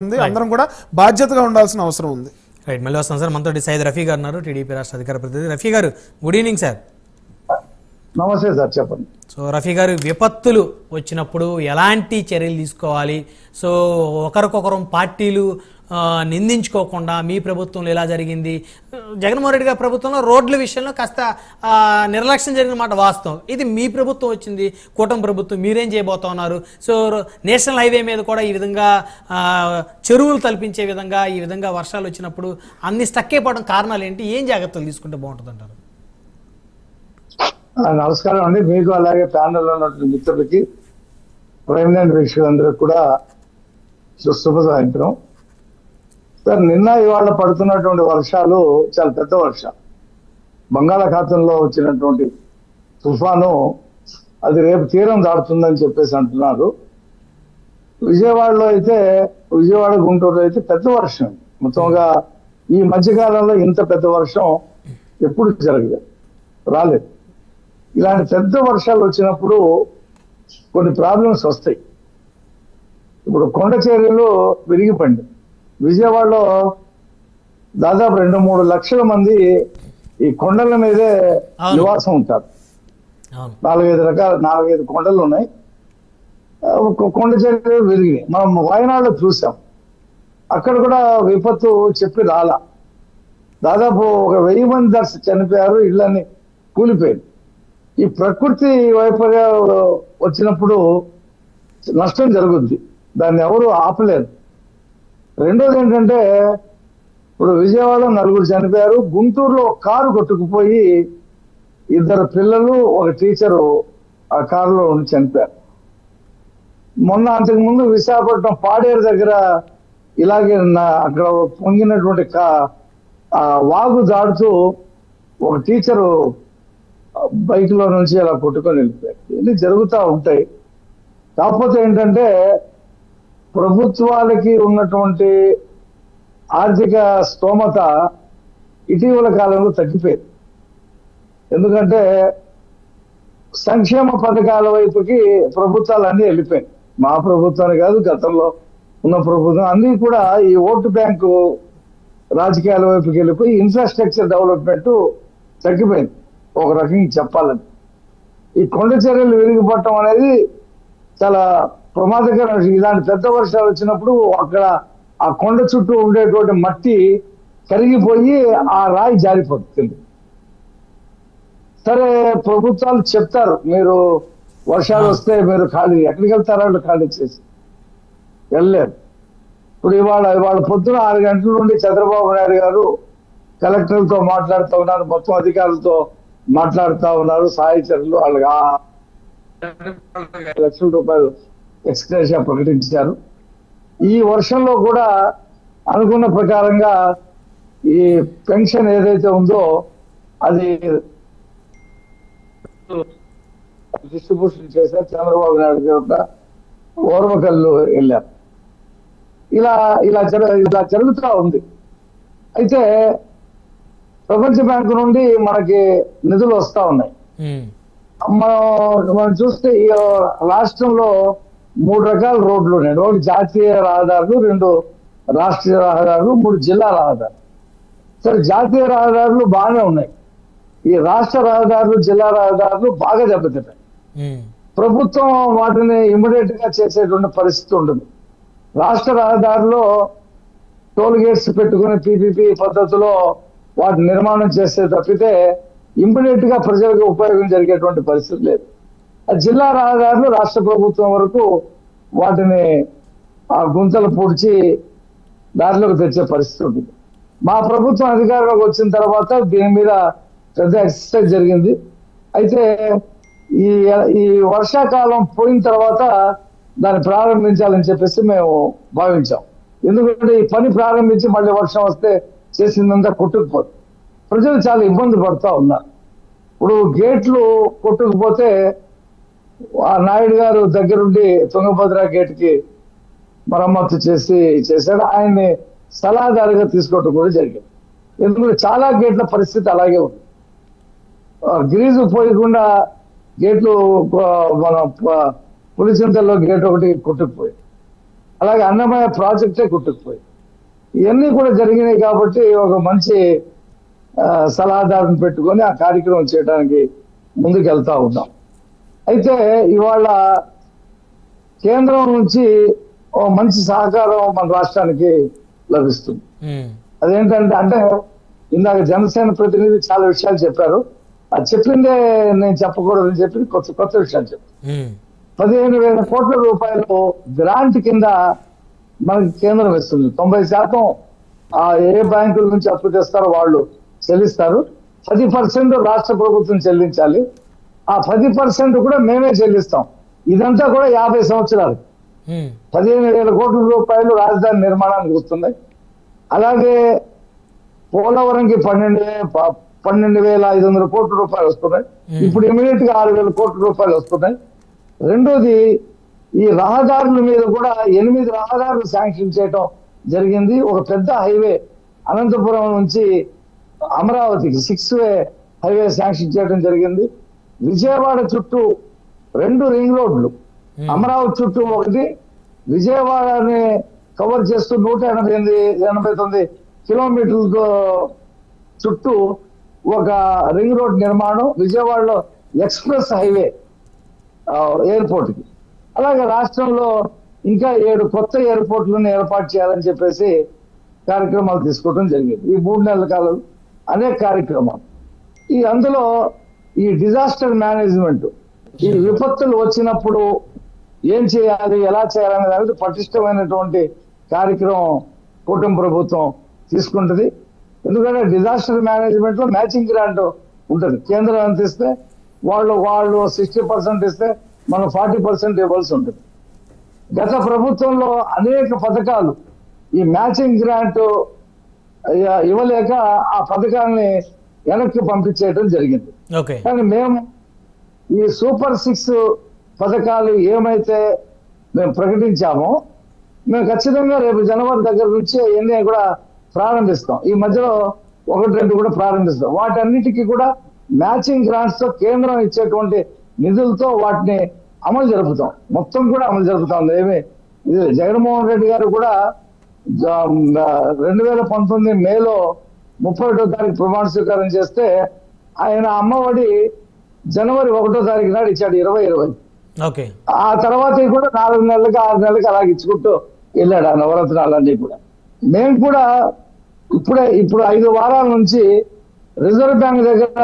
అందరం కూడా బాధ్యతగా ఉండాల్సిన అవసరం ఉంది. రైట్, మళ్ళీ వస్తాం సార్. మనతో సయ్యద్ రఫీ గారు ఉన్నారు, టీడీపీ రాష్ట్ర అధికార ప్రతినిధి. రఫీ గారు, గుడ్ ఈవినింగ్ సార్. నమస్తే సార్, చెప్పండి. సో రఫీ గారు, విపత్తులు వచ్చినప్పుడు ఎలాంటి చర్యలు తీసుకోవాలి? సో ఒకరికొకరు పార్టీలు నిందించుకోకుండా మీ ప్రభుత్వంలో ఇలా జరిగింది, జగన్మోహన్ రెడ్డి గారి ప్రభుత్వంలో రోడ్ల విషయంలో కాస్త నిర్లక్ష్యం జరిగిన మాట వాస్తవం. ఇది మీ ప్రభుత్వం వచ్చింది, కూటమి ప్రభుత్వం, మీరేం చేయబోతా ఉన్నారు? సో నేషనల్ హైవే మీద కూడా ఈ విధంగా చెరువులు తలపించే విధంగా ఈ విధంగా వర్షాలు వచ్చినప్పుడు అన్ని స్టక్ అయిపోవడం కారణాలు ఏంటి? ఏం జాగ్రత్తలు తీసుకుంటే బాగుంటుంది అంటారు? నమస్కారం అండి, మీకు అలాగే ప్యానెల్లో ఉన్నటువంటి మిత్రులకి, ప్రైమ్ లైన్ వీక్షకులందరికీ కూడా శుభ సాయంత్రం. సార్, నిన్న ఇవాళ పడుతున్నటువంటి వర్షాలు చాలా పెద్ద వర్షం. బంగాళాఖాతంలో వచ్చినటువంటి తుఫాను అది రేపు తీరం దాటుతుందని చెప్పేసి అంటున్నారు. విజయవాడలో అయితే, విజయవాడ గుంటూరులో అయితే పెద్ద వర్షం. మొత్తంగా ఈ మధ్యకాలంలో ఇంత పెద్ద వర్షం ఎప్పుడు జరగలేదు, రాలేదు. ఇలాంటి పెద్ద వర్షాలు వచ్చినప్పుడు కొన్ని ప్రాబ్లమ్స్ వస్తాయి. ఇప్పుడు కొండ చర్యలు విరిగిపండి. విజయవాడలో దాదాపు 2-3 లక్షల మంది ఈ కొండల మీదే నివాసం ఉంటారు. 4-5 కొండలు ఉన్నాయి. కొండ చర్యలు విరిగినాయి. మనం వాయనాడులో చూసాం, అక్కడ కూడా విపత్తు చెప్పి రాలా. దాదాపు 1000 మంది చనిపోయారు, ఇళ్ళని కూలిపోయింది. ఈ ప్రకృతి వైపర్యం వచ్చినప్పుడు నష్టం జరుగుద్ది, దాన్ని ఎవరు ఆపలేరు. రెండోది ఏంటంటే, ఇప్పుడు విజయవాడలో 4 చనిపోయారు, గుంటూరులో కారు కొట్టుకుపోయి 2 పిల్లలు, ఒక టీచరు ఆ కారులో చనిపోయారు. మొన్న అంతకుముందు విశాఖపట్నం పాడేరు దగ్గర ఇలాగే అక్కడ పొంగినటువంటి వాగు దాడుతూ ఒక టీచరు బైక్ లో నుంచి అలా కొట్టుకొని వెళ్ళిపోయారు. ఇవన్నీ జరుగుతూ ఉంటాయి. కాకపోతే ఏంటంటే, ప్రభుత్వాలకి ఉన్నటువంటి ఆర్థిక స్తోమత ఇటీవల కాలంలో తగ్గిపోయింది. ఎందుకంటే సంక్షేమ పథకాల వైపుకి ప్రభుత్వాలు అన్నీ వెళ్ళిపోయాయి. మా ప్రభుత్వాన్ని కాదు, గతంలో ఉన్న ప్రభుత్వం అన్నీ కూడా ఈ ఓటు బ్యాంకు రాజకీయాల వైపుకి వెళ్ళిపోయి ఇన్ఫ్రాస్ట్రక్చర్ డెవలప్మెంట్ తగ్గిపోయింది ఒక రకంగా చెప్పాలని. ఈ కొండ చర్యలు విరిగిపడటం అనేది చాలా ప్రమాదకరం. ఇలాంటి పెద్ద వర్షాలు వచ్చినప్పుడు అక్కడ ఆ కొండ చుట్టూ ఉండేటువంటి మట్టి కరిగిపోయి ఆ రాయి జారిపోతుంది. సరే, ప్రభుత్వాలు చెప్తారు, మీరు వర్షాలు వస్తే మీరు ఖాళీ ఎక్కడికి వెళ్తారా, వాళ్ళు ఖాళీ చేసి వెళ్ళలేరు. ఇప్పుడు ఇవాళ పొద్దున 6 గంటల నుండి చంద్రబాబు నాయుడు గారు కలెక్టర్లతో మాట్లాడుతూ ఉన్నారు, మొత్తం అధికారులతో మాట్లాడుతూ ఉన్నారు. సహాయచరులు వాళ్ళకి 5 లక్షల రూపాయలు ఎక్స్గ్రేషియా ప్రకటించారు. ఈ వర్షంలో కూడా అనుకున్న ప్రకారంగా ఈ పెన్షన్ ఏదైతే ఉందో అది డిస్ట్రిబ్యూషన్ చేశారు. చంద్రబాబు నాయుడు గారు ఓర్వకల్లు వెళ్ళారు. ఇలా జరుగుతూ ఉంది. అయితే ప్రపంచ బ్యాంకు నుండి మనకి నిధులు వస్తా ఉన్నాయి. మనం చూస్తే ఈ రాష్ట్రంలో 3 రకాల రోడ్లు ఉన్నాయి. 1 జాతీయ రహదారులు, 2 రాష్ట్రీయ రహదారులు, 3 జిల్లా రహదారులు. సరే, జాతీయ రహదారులు బాగానే ఉన్నాయి. ఈ రాష్ట్ర రహదారులు, జిల్లా రహదారులు బాగా దెబ్బతిన్నాయి. ప్రభుత్వం వాటిని ఇమ్మీడియట్ గా చేసేటువంటి పరిస్థితి ఉంటుంది. రాష్ట్ర రహదారుల్లో టోల్ గేట్స్ పెట్టుకుని పీపీపీ పద్ధతిలో వాటి నిర్మాణం చేస్తే తప్పితే ఇమ్మీడియట్ గా ప్రజలకు ఉపయోగం జరిగేటువంటి పరిస్థితి లేదు. జిల్లా రహదారులు రాష్ట్ర ప్రభుత్వం వరకు వాటిని ఆ గుంతలు పూడ్చి దారిలోకి తెచ్చే పరిస్థితి ఉంటుంది. మా ప్రభుత్వం అధికారంలోకి వచ్చిన తర్వాత దీని మీద పెద్ద ఎక్సర్సైజ్ జరిగింది. అయితే ఈ వర్షాకాలం పోయిన తర్వాత దాన్ని ప్రారంభించాలని చెప్పేసి మేము భావించాం. ఎందుకంటే ఈ పని ప్రారంభించి మళ్ళీ వర్షం వస్తే చేసిందంతా కొట్టుకుపోతుంది. ప్రజలు చాలా ఇబ్బంది పడుతూ ఉన్నారు. ఇప్పుడు గేట్లు కొట్టుకుపోతే ఆ నాయుడు గారు దగ్గరుండి తుంగభద్ర గేట్ కి మరమ్మతు చేశాడు. ఆయన్ని సలహాదారుగా తీసుకోవడం కూడా జరిగింది. ఎందుకంటే చాలా గేట్ల పరిస్థితి అలాగే ఉంది. గ్రీజు పోయకుండా గేట్లు మన పులిచింతల్లో గేట్ ఒకటి కొట్టుకుపోయింది. అలాగే అన్నమయ్య ప్రాజెక్టే కొట్టుకుపోయి. ఇవన్నీ కూడా జరిగినాయి కాబట్టి ఒక మంచి సలహాదారుని పెట్టుకొని ఆ కార్యక్రమం చేయడానికి ముందుకెళ్తా ఉన్నాం. అయితే ఇవాళ కేంద్రం నుంచి ఓ మంచి సహకారం మన రాష్ట్రానికి లభిస్తుంది. అదేంటంటే అంటే ఇందాక జనసేన ప్రతినిధి చాలా విషయాలు చెప్పారు. అది చెప్పిందే నేను చెప్పకూడదని చెప్పి కొత్త విషయాలు చెప్పారు. 15,000 కోట్ల రూపాయలు గ్రాంట్ కింద మనకి కేంద్రం ఇస్తుంది. 90% ఏ బ్యాంకుల నుంచి అప్పు తెస్తారో వాళ్ళు చెల్లిస్తారు. 10% రాష్ట్ర ప్రభుత్వం చెల్లించాలి. ఆ 10% కూడా మేమే చెల్లిస్తాం. ఇదంతా కూడా 50 సంవత్సరాలు. 15,000 కోట్ల రూపాయలు రాజధాని నిర్మాణానికి వస్తున్నాయి. అలాగే పోలవరంకి 12,500 కోట్ల రూపాయలు వస్తున్నాయి. ఇప్పుడు ఇమీడియట్ గా 6,000 కోట్ల రూపాయలు వస్తున్నాయి. రెండోది ఈ రహదారుల మీద కూడా 8 రహదారులు శాంక్షన్ చేయడం జరిగింది. ఒక పెద్ద హైవే అనంతపురం నుంచి అమరావతికి 6-వే హైవే శాంక్షన్ చేయడం జరిగింది. విజయవాడ చుట్టూ 2 రింగ్ రోడ్లు, అమరావతి చుట్టూ ఒకటి, విజయవాడని కవర్ చేస్తూ 189 కిలోమీటర్లతో చుట్టూ ఒక రింగ్ రోడ్ నిర్మాణం, విజయవాడలో ఎక్స్ప్రెస్ హైవే ఎయిర్పోర్ట్ కి. అలాగే రాష్ట్రంలో ఇంకా 7 కొత్త ఎయిర్పోర్ట్లను ఏర్పాటు చేయాలని చెప్పేసి కార్యక్రమాలు తీసుకోవడం జరిగింది. ఈ 3 నెలల కాలంలో అనేక కార్యక్రమాలు. అందులో ఈ డిజాస్టర్ మేనేజ్మెంట్, ఈ విపత్తులు వచ్చినప్పుడు ఏం చేయాలి, ఎలా చేయాలనే దానికి పటిష్టమైనటువంటి కార్యక్రమం కూటమి ప్రభుత్వం తీసుకుంటుంది. ఎందుకంటే డిజాస్టర్ మేనేజ్మెంట్ లో మ్యాచింగ్ గ్రాంట్ ఉంటుంది. కేంద్రం ఎంత ఇస్తే వాళ్ళు 60% ఇస్తే మనం 40% ఇవ్వాల్సి ఉంటుంది. గత ప్రభుత్వంలో అనేక పథకాలు ఈ మ్యాచింగ్ గ్రాంట్ ఇవ్వలేక ఆ పథకాలని వెనక్కి పంపించేయడం జరిగింది. కానీ మేము ఈ సూపర్ 6 పథకాలు ఏమైతే మేము ప్రకటించామో మేము ఖచ్చితంగా రేపు జనవరి దగ్గర నుంచి ఎన్ని కూడా ప్రారంభిస్తాం. ఈ మధ్యలో 1-2 కూడా ప్రారంభిస్తాం. వాటన్నిటికీ కూడా మ్యాచింగ్ గ్రాంట్స్ తో కేంద్రం ఇచ్చేటువంటి నిధులతో వాటిని అమలు జరుపుతాం. మొత్తం కూడా అమలు జరుపుతాం. ఏమి జగన్మోహన్ రెడ్డి గారు కూడా 2019 మేలో 31వ తారీఖు ప్రమాణ స్వీకారం చేస్తే ఆయన అమ్మఒడి జనవరి 1వ తారీఖు నాడు ఇచ్చాడు 2020. ఆ తర్వాత కూడా 4 నెలలకు 6 నెలలకు అలాగే ఇచ్చుకుంటూ వెళ్ళాడు ఆ నవరత్నాలన్నీ కూడా. మేము కూడా ఇప్పుడు 5 వారాల నుంచి రిజర్వ్ బ్యాంక్ దగ్గర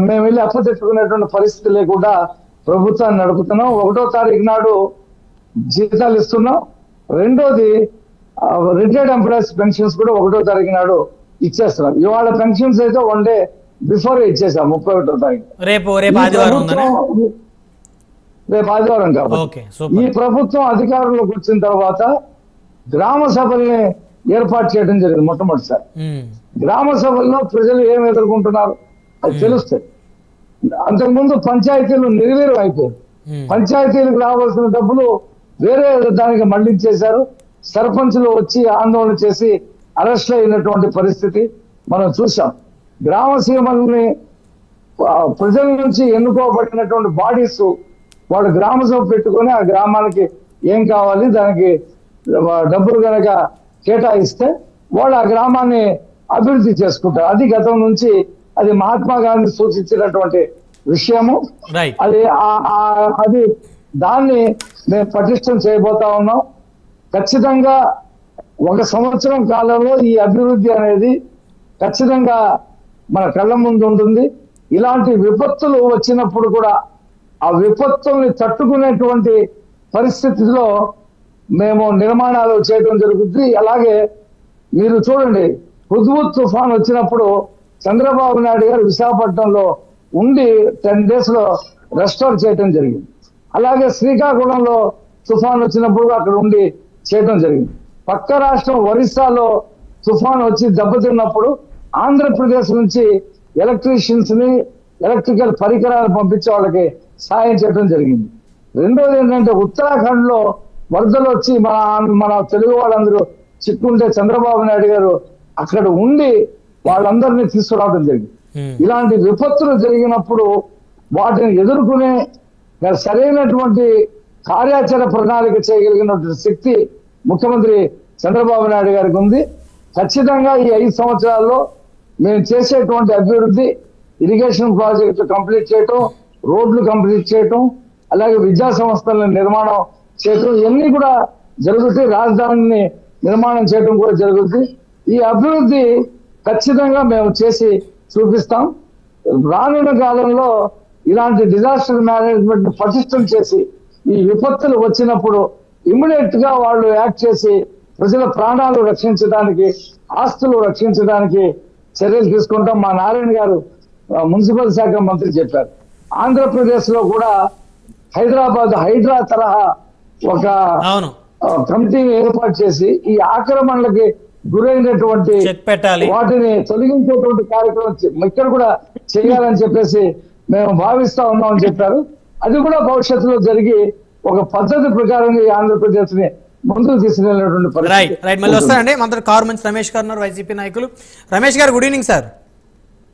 మేము వెళ్ళి అప్పు తెచ్చుకునేటువంటి పరిస్థితి లేకుండా ప్రభుత్వాన్ని నడుపుతున్నాం. 1వ తారీఖు నాడు జీతాలు ఇస్తున్నాం. రెండోది రిటైర్డ్ ఎంప్లాయీస్ పెన్షన్స్ కూడా 1వ తారీఖు నాడు ఇచ్చేస్తున్నాం. ఇవాళ పెన్షన్స్ అయితే 1 డే బిఫోర్ ఇచ్చేసాం 31వ తారీఖు. రేపు ఆదివారం కాబట్టి ఈ ప్రభుత్వం అధికారంలోకి వచ్చిన తర్వాత గ్రామ సభల్ని ఏర్పాటు చేయడం జరిగింది మొట్టమొదటిసారి. గ్రామ సభల్లో ప్రజలు ఏం ఎదుర్కొంటున్నారు అది తెలుస్తుంది. అంతకుముందు పంచాయతీలు నిర్వీర్యం అయిపోయారు. పంచాయతీలకు రావాల్సిన డబ్బులు వేరే దానికి మళ్లించేశారు. సర్పంచ్లు వచ్చి ఆందోళన చేసి అరెస్ట్ అయినటువంటి పరిస్థితి మనం చూసాం. గ్రామ సీమల్ని ప్రజల నుంచి ఎన్నుకోబడినటువంటి బాడీస్ వాళ్ళు గ్రామ సభ పెట్టుకొని ఆ గ్రామానికి ఏం కావాలి దానికి డబ్బులు కనుక కేటాయిస్తే వాళ్ళు ఆ గ్రామాన్ని అభివృద్ధి చేసుకుంటారు. అది గతం నుంచి అది మహాత్మా గాంధీ సూచించినటువంటి విషయము. అది దాన్ని మేము పటిష్టం చేయబోతా ఉన్నాం. ఖచ్చితంగా 1 సంవత్సరం కాలంలో ఈ అభివృద్ధి అనేది ఖచ్చితంగా మన కళ్ళ ముందు ఉంటుంది. ఇలాంటి విపత్తులు వచ్చినప్పుడు కూడా ఆ విపత్తుల్ని తట్టుకునేటువంటి పరిస్థితిలో మేము నిర్మాణాలు చేయడం జరుగుతుంది. అలాగే మీరు చూడండి, హుద్హుద్ తుఫాన్ వచ్చినప్పుడు చంద్రబాబు నాయుడు గారు విశాఖపట్నంలో ఉండి 10 days లో రెస్టోర్ చేయడం జరిగింది. అలాగే శ్రీకాకుళంలో తుఫాన్ వచ్చినప్పుడు అక్కడ ఉండి చేయడం జరిగింది. పక్క రాష్ట్రం ఒరిస్సాలో తుఫాన్ వచ్చి దెబ్బతిన్నప్పుడు ఆంధ్రప్రదేశ్ నుంచి ఎలక్ట్రీషియన్స్ ని ఎలక్ట్రికల్ పరికరాలు పంపించే వాళ్ళకి సాయం చేయడం జరిగింది. రెండోది ఏంటంటే ఉత్తరాఖండ్ లో వరదలు వచ్చి మన తెలుగు వాళ్ళందరూ చిక్కుంటే చంద్రబాబు నాయుడు గారు అక్కడ ఉండి వాళ్ళందరినీ తీసుకురావడం జరిగింది. ఇలాంటి విపత్తులు జరిగినప్పుడు వాటిని ఎదుర్కొనే సరైనటువంటి కార్యాచరణ ప్రణాళిక చేయగలిగినటువంటి శక్తి ముఖ్యమంత్రి చంద్రబాబు నాయుడు గారికి ఉంది. ఖచ్చితంగా ఈ 5 సంవత్సరాల్లో మేము చేసేటువంటి అభివృద్ధి, ఇరిగేషన్ ప్రాజెక్టులు కంప్లీట్ చేయటం, రోడ్లు కంప్లీట్ చేయటం, అలాగే విద్యా సంస్థల నిర్మాణం చేయటం, ఇవన్నీ కూడా జరుగుతాయి. రాజధానిని నిర్మాణం చేయటం కూడా జరుగుతుంది. ఈ అభివృద్ధి ఖచ్చితంగా మేము చేసి చూపిస్తాం. రానున్న కాలంలో ఇలాంటి డిజాస్టర్ మేనేజ్మెంట్ పటిష్టం చేసి ఈ విపత్తులు వచ్చినప్పుడు ఇమ్మీడియట్ గా వాళ్ళు యాక్ట్ చేసి ప్రజల ప్రాణాలు రక్షించడానికి, ఆస్తులు రక్షించడానికి చర్యలు తీసుకుంటాం. మా నారాయణ గారు మున్సిపల్ శాఖ మంత్రి చెప్పారు. ఆంధ్రప్రదేశ్ లో కూడా హైదరాబాద్ హైడ్రా తరహా ఒక కమిటీని ఏర్పాటు చేసి ఈ ఆక్రమణలకి గురైనటువంటి వాటిని తొలగించేటువంటి కార్యక్రమం ఇక్కడ కూడా చేయాలని చెప్పేసి మేము భావిస్తా ఉన్నామని చెప్పారు. అది కూడా భవిష్యత్తులో జరిగి ఒక పద్ధతి ప్రకారంగా ఈ ఆంధ్రప్రదేశ్ ని ముందుకు తీసుకెళ్ళినటువంటి పరిస్థితి. మళ్ళీ వస్తారండి. మనతో కారు మంచి రమేష్ గారు ఉన్నారు, వైసీపీ నాయకులు. రమేష్ గారు, గుడ్ ఈవినింగ్ సార్.